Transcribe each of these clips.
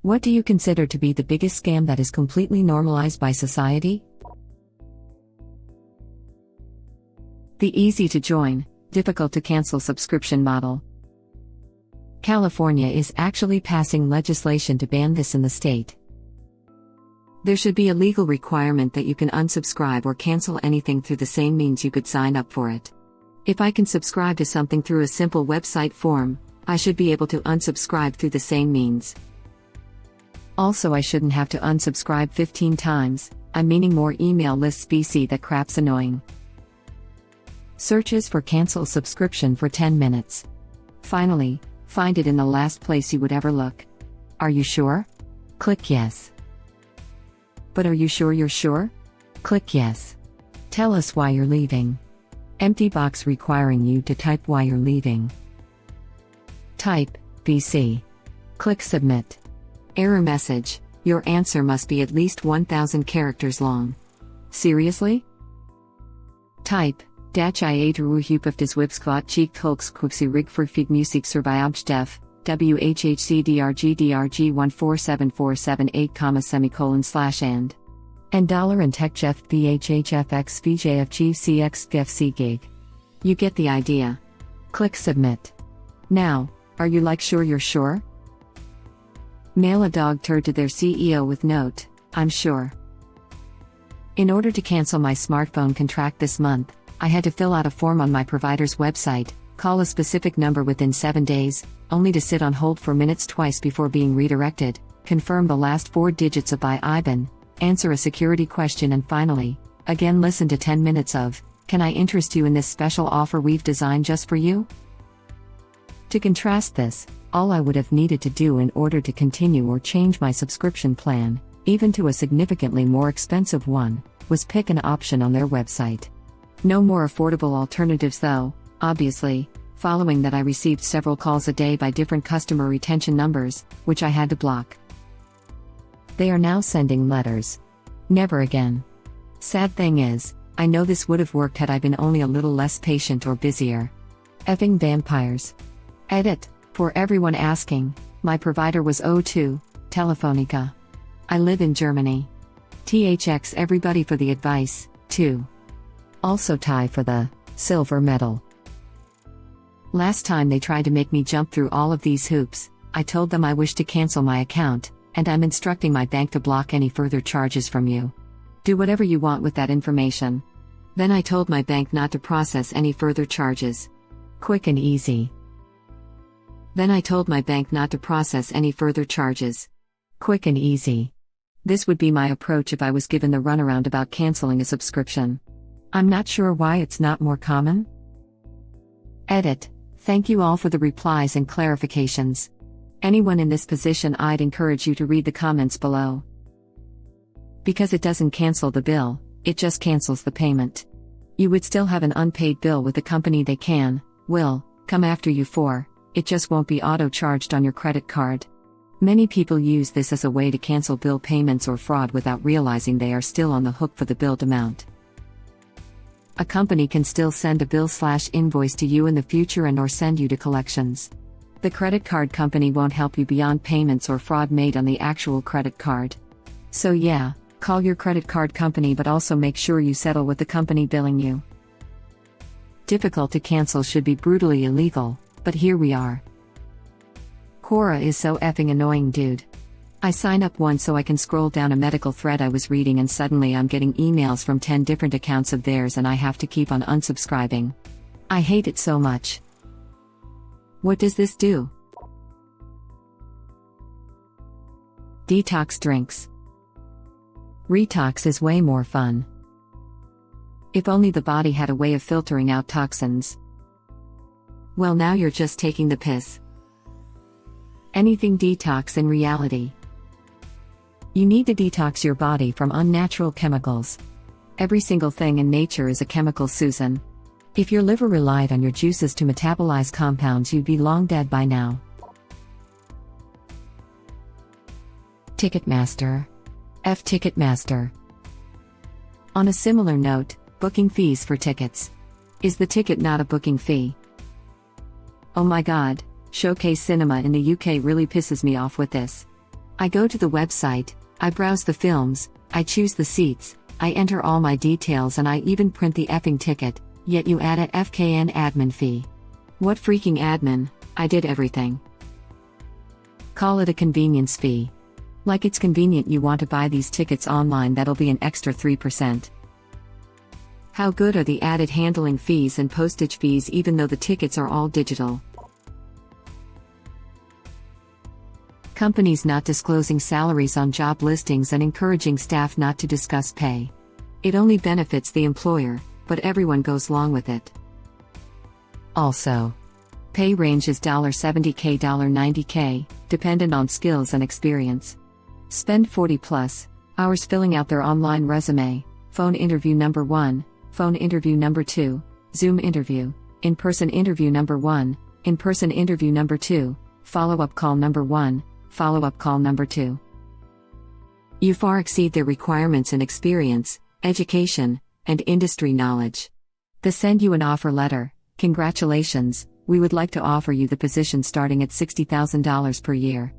What do you consider to be the biggest scam that is completely normalized by society? The easy-to-join, difficult-to-cancel subscription model. California is actually passing legislation to ban this in the state. There should be a legal requirement that you can unsubscribe or cancel anything through the same means you could sign up for it. If I can subscribe to something through a simple website form, I should be able to unsubscribe through the same means. Also, I shouldn't have to unsubscribe 15 times, I'm meaning more email lists BC. That crap's annoying. Searches for cancel subscription for 10 minutes. Finally, find it in the last place you would ever look. Are you sure? Click yes. But are you sure you're sure? Click yes. Tell us why you're leaving. Empty box requiring you to type why you're leaving. Type, BC. Click submit. Error message, your answer must be at least 1,000 characters long. Seriously? Type, I Ruhupaf des Wipskvat Cheek Hulks Quixi Rig for Fig Musik Surviabj Def, WHHCDRG1474778, and $and Tech Jeff BHHFX VJFG CX GFC Gig. You get the idea. Click submit. Now, are you sure you're sure? Mail a dog turd to their CEO with note, I'm sure. In order to cancel my smartphone contract this month, I had to fill out a form on my provider's website, call a specific number within 7 days, only to sit on hold for minutes twice before being redirected, confirm the last 4 digits of my IBAN, answer a security question, and finally, again listen to 10 minutes of, can I interest you in this special offer we've designed just for you? To contrast this, all I would have needed to do in order to continue or change my subscription plan, even to a significantly more expensive one, was pick an option on their website. No more affordable alternatives though, obviously, following that I received several calls a day by different customer retention numbers, which I had to block. They are now sending letters. Never again. Sad thing is, I know this would have worked had I been only a little less patient or busier. Effing vampires. Edit, for everyone asking, my provider was O2, Telefonica. I live in Germany. THX everybody for the advice, too. Also tie for the silver medal. Last time they tried to make me jump through all of these hoops, I told them I wish to cancel my account, and I'm instructing my bank to block any further charges from you. Do whatever you want with that information. Then I told my bank not to process any further charges. Quick and easy. Then I told my bank not to process any further charges. Quick and easy. This would be my approach if I was given the runaround about canceling a subscription. I'm not sure why it's not more common. Edit. Thank you all for the replies and clarifications. Anyone in this position, I'd encourage you to read the comments below. Because it doesn't cancel the bill, it just cancels the payment. You would still have an unpaid bill with the company they will come after you for. It just won't be auto-charged on your credit card. Many people use this as a way to cancel bill payments or fraud without realizing they are still on the hook for the billed amount. A company can still send a bill/invoice to you in the future and or send you to collections. The credit card company won't help you beyond payments or fraud made on the actual credit card. So yeah, call your credit card company, but also make sure you settle with the company billing you. Difficult to cancel should be brutally illegal. But here we are. Quora is so effing annoying, dude. I sign up once so I can scroll down a medical thread I was reading and suddenly I'm getting emails from 10 different accounts of theirs and I have to keep on unsubscribing. I hate it so much. What does this do? Detox drinks. Retox is way more fun. If only the body had a way of filtering out toxins. Well, now you're just taking the piss. Anything detox in reality. You need to detox your body from unnatural chemicals. Every single thing in nature is a chemical, Susan. If your liver relied on your juices to metabolize compounds, you'd be long dead by now. Ticketmaster. F Ticketmaster. On a similar note, booking fees for tickets. Is the ticket not a booking fee? Oh my god, Showcase Cinema in the UK really pisses me off with this. I go to the website, I browse the films, I choose the seats, I enter all my details, and I even print the effing ticket, yet you add a FKN admin fee. What freaking admin? I did everything. Call it a convenience fee. Like it's convenient you want to buy these tickets online, that'll be an extra 3%. How good are the added handling fees and postage fees even though the tickets are all digital? Companies not disclosing salaries on job listings and encouraging staff not to discuss pay. It only benefits the employer, but everyone goes along with it. Also, pay range is $70K to $90K, dependent on skills and experience. Spend 40+ hours filling out their online resume, phone interview number 1, phone interview number 2, Zoom interview, in-person interview number 1, in-person interview number 2, follow-up call number 1, follow-up call number 2. You far exceed their requirements in experience, education, and industry knowledge. They send you an offer letter. Congratulations, we would like to offer you the position starting at $60,000 per year.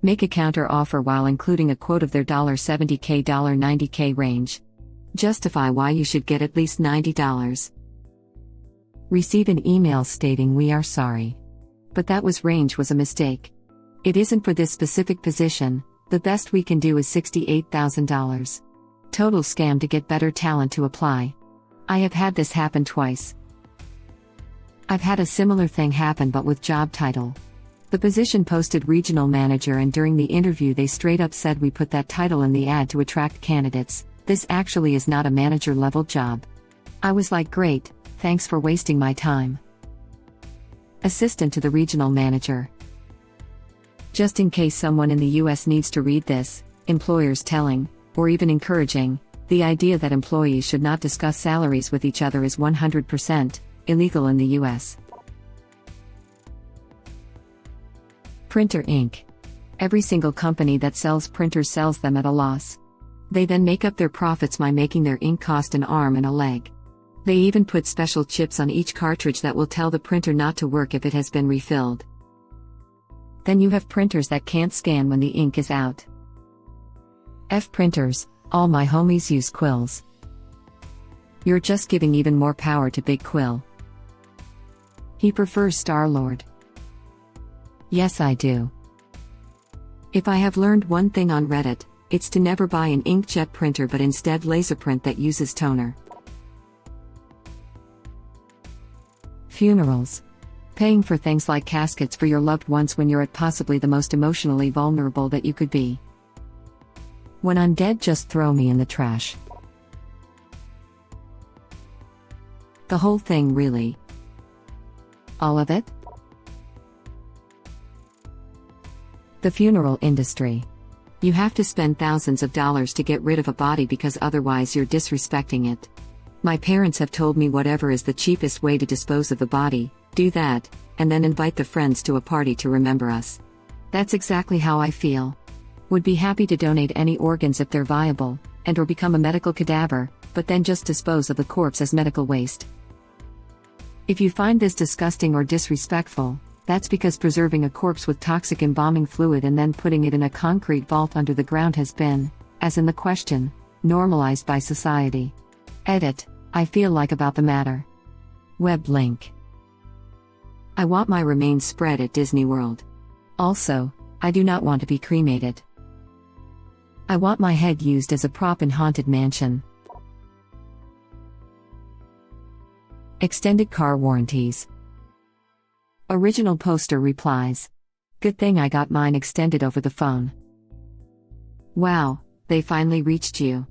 Make a counter offer while including a quote of their $70K to $90K range. Justify why you should get at least $90. Receive an email stating we are sorry, but that range was a mistake. It isn't for this specific position, the best we can do is $68,000. Total scam to get better talent to apply. I have had this happen twice. I've had a similar thing happen but with job title. The position posted regional manager, and during the interview they straight up said we put that title in the ad to attract candidates. This actually is not a manager level job. I was like, great, thanks for wasting my time. Assistant to the regional manager. Just in case someone in the US needs to read this, employers telling, or even encouraging, the idea that employees should not discuss salaries with each other is 100% illegal in the US. Printer ink. Every single company that sells printers sells them at a loss. They then make up their profits by making their ink cost an arm and a leg. They even put special chips on each cartridge that will tell the printer not to work if it has been refilled. Then you have printers that can't scan when the ink is out. F printers, all my homies use quills. You're just giving even more power to Big Quill. He prefers Star-Lord. Yes, I do. If I have learned one thing on Reddit, it's to never buy an inkjet printer but instead laserprint that uses toner. Funerals. Paying for things like caskets for your loved ones when you're at possibly the most emotionally vulnerable that you could be. When I'm dead, just throw me in the trash. The whole thing, really. All of it? The funeral industry. You have to spend thousands of dollars to get rid of a body because otherwise you're disrespecting it. My parents have told me whatever is the cheapest way to dispose of the body, do that, and then invite the friends to a party to remember us. That's exactly how I feel. Would be happy to donate any organs if they're viable, and or become a medical cadaver, but then just dispose of the corpse as medical waste. If you find this disgusting or disrespectful, that's because preserving a corpse with toxic embalming fluid and then putting it in a concrete vault under the ground has been, as in the question, normalized by society. Edit, I feel like about the matter. Web link. I want my remains spread at Disney World. Also, I do not want to be cremated. I want my head used as a prop in Haunted Mansion. Extended car warranties. Original poster replies. Good thing I got mine extended over the phone. Wow, they finally reached you.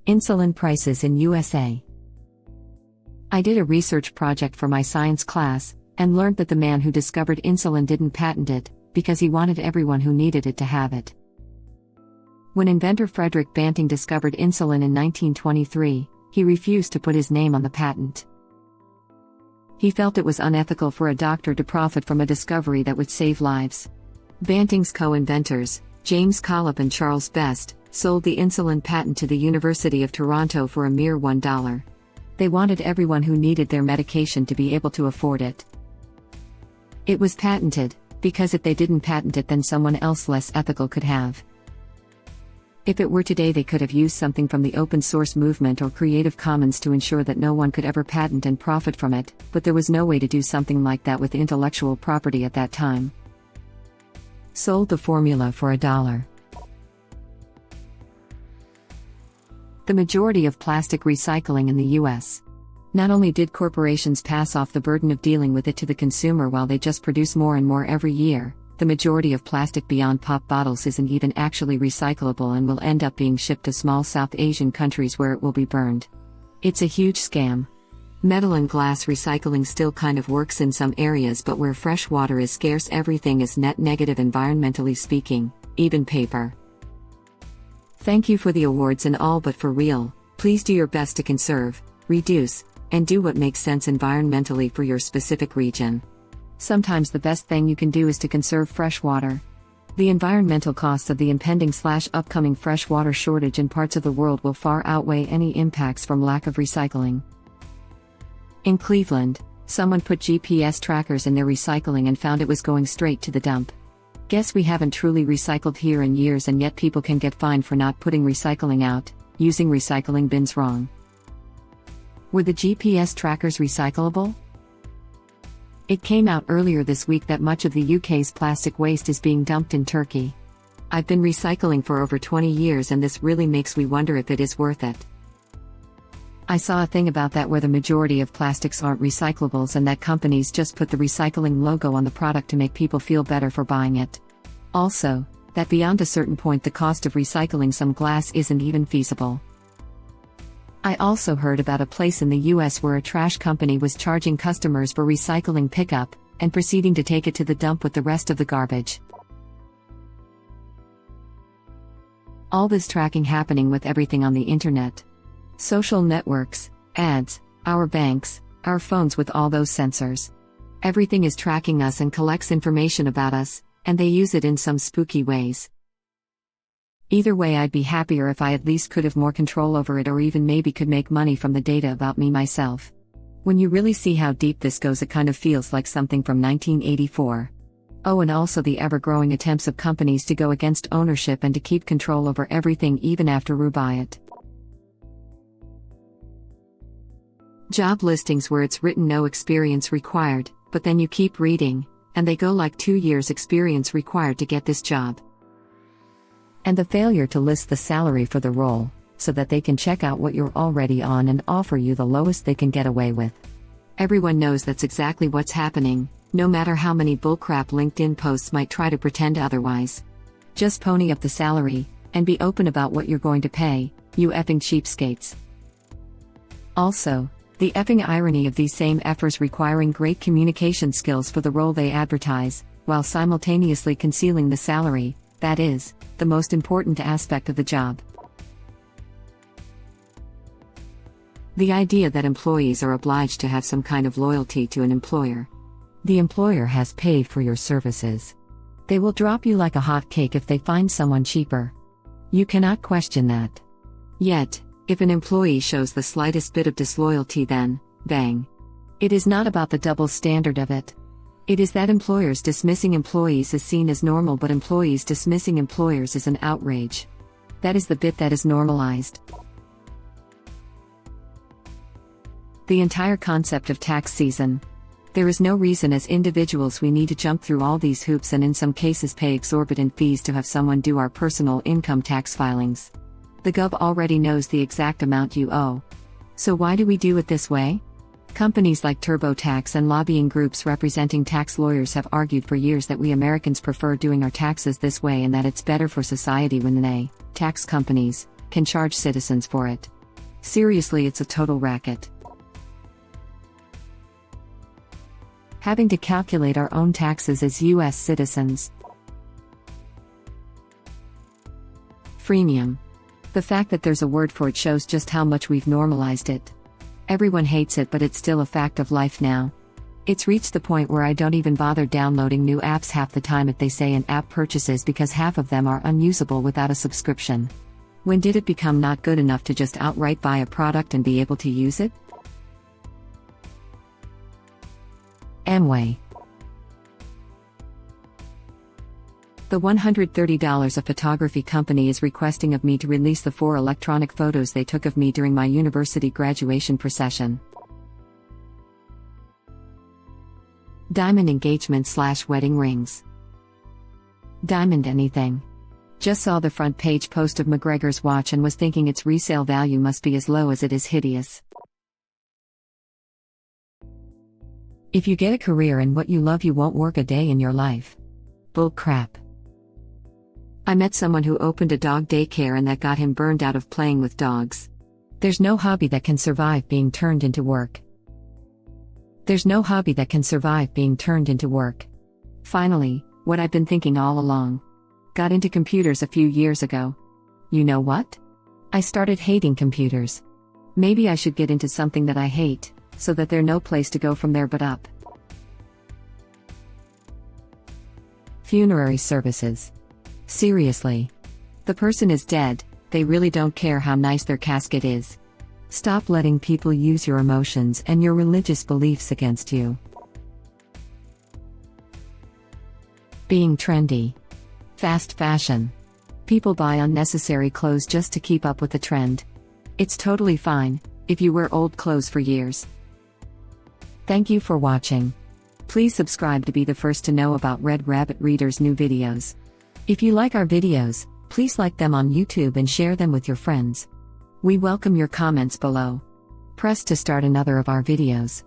Insulin prices in USA. I did a research project for my science class, and learned that the man who discovered insulin didn't patent it, because he wanted everyone who needed it to have it. When inventor Frederick Banting discovered insulin in 1923, he refused to put his name on the patent. He felt it was unethical for a doctor to profit from a discovery that would save lives. Banting's co-inventors, James Collip and Charles Best, sold the insulin patent to the University of Toronto for a mere $1. They wanted everyone who needed their medication to be able to afford it. It was patented, Because if they didn't patent it, then someone else less ethical could have. If it were today, they could have used something from the open source movement or Creative Commons to ensure that no one could ever patent and profit from it, but there was no way to do something like that with intellectual property at that time. Sold the formula for $1. The majority of plastic recycling in the US. Not only did corporations pass off the burden of dealing with it to the consumer while they just produce more and more every year, the majority of plastic beyond pop bottles isn't even actually recyclable and will end up being shipped to small South Asian countries where it will be burned. It's a huge scam. Metal and glass recycling still kind of works in some areas, but where fresh water is scarce, everything is net negative environmentally speaking, even paper. Thank you for the awards and all, but for real, please do your best to conserve, reduce, and do what makes sense environmentally for your specific region. Sometimes the best thing you can do is to conserve fresh water. The environmental costs of the impending/upcoming freshwater shortage in parts of the world will far outweigh any impacts from lack of recycling. In Cleveland, someone put GPS trackers in their recycling and found it was going straight to the dump. Guess we haven't truly recycled here in years, and yet people can get fined for not putting recycling out, using recycling bins wrong. Were the GPS trackers recyclable? It came out earlier this week that much of the UK's plastic waste is being dumped in Turkey. I've been recycling for over 20 years, and this really makes me wonder if it is worth it. I saw a thing about that where the majority of plastics aren't recyclables and that companies just put the recycling logo on the product to make people feel better for buying it. Also, that beyond a certain point the cost of recycling some glass isn't even feasible. I also heard about a place in the US where a trash company was charging customers for recycling pickup, and proceeding to take it to the dump with the rest of the garbage. All this tracking happening with everything on the internet. Social networks, ads, our banks, our phones with all those sensors. Everything is tracking us and collects information about us, and they use it in some spooky ways. Either way, I'd be happier if I at least could have more control over it, or even maybe could make money from the data about me myself. When you really see how deep this goes, it kind of feels like something from 1984. Oh, and also the ever-growing attempts of companies to go against ownership and to keep control over everything even after we buy it. Job listings where it's written no experience required, but then you keep reading, and they go like 2 years experience required to get this job. And the failure to list the salary for the role, so that they can check out what you're already on and offer you the lowest they can get away with. Everyone knows that's exactly what's happening, no matter how many bullcrap LinkedIn posts might try to pretend otherwise. Just pony up the salary, and be open about what you're going to pay, you effing cheapskates. Also, the effing irony of these same effers requiring great communication skills for the role they advertise, while simultaneously concealing the salary, that is, the most important aspect of the job. The idea that employees are obliged to have some kind of loyalty to an employer. The employer has paid for your services. They will drop you like a hot cake if they find someone cheaper. You cannot question that. Yet, if an employee shows the slightest bit of disloyalty, then, bang. It is not about the double standard of it. It is that employers dismissing employees is seen as normal, but employees dismissing employers is an outrage. That is the bit that is normalized. The entire concept of tax season. There is no reason as individuals we need to jump through all these hoops and in some cases pay exorbitant fees to have someone do our personal income tax filings. The Gov already knows the exact amount you owe. So why do we do it this way? Companies like TurboTax and lobbying groups representing tax lawyers have argued for years that we Americans prefer doing our taxes this way and that it's better for society when they, tax companies, can charge citizens for it. Seriously, it's a total racket. Having to calculate our own taxes as US citizens. Freemium. The fact that there's a word for it shows just how much we've normalized it. Everyone hates it, but it's still a fact of life now. It's reached the point where I don't even bother downloading new apps half the time if they say in-app purchases, because half of them are unusable without a subscription. When did it become not good enough to just outright buy a product and be able to use it? Amway. The $130 a photography company is requesting of me to release the 4 electronic photos they took of me during my university graduation procession. Diamond engagement/wedding rings. Diamond anything. Just saw the front page post of McGregor's watch and was thinking its resale value must be as low as it is hideous. If you get a career in what you love, you won't work a day in your life. Bull crap. I met someone who opened a dog daycare and that got him burned out of playing with dogs. There's no hobby that can survive being turned into work. There's no hobby that can survive being turned into work. Finally, what I've been thinking all along. Got into computers a few years ago. You know what? I started hating computers. Maybe I should get into something that I hate, so that there's no place to go from there but up. Funerary services. Seriously. The person is dead, they really don't care how nice their casket is. Stop letting people use your emotions and your religious beliefs against you. Being trendy. Fast fashion. People buy unnecessary clothes just to keep up with the trend. It's totally fine if you wear old clothes for years. Thank you for watching. Please subscribe to be the first to know about Red Rabbit Reader's new videos. If you like our videos, please like them on YouTube and share them with your friends. We welcome your comments below. Press to start another of our videos.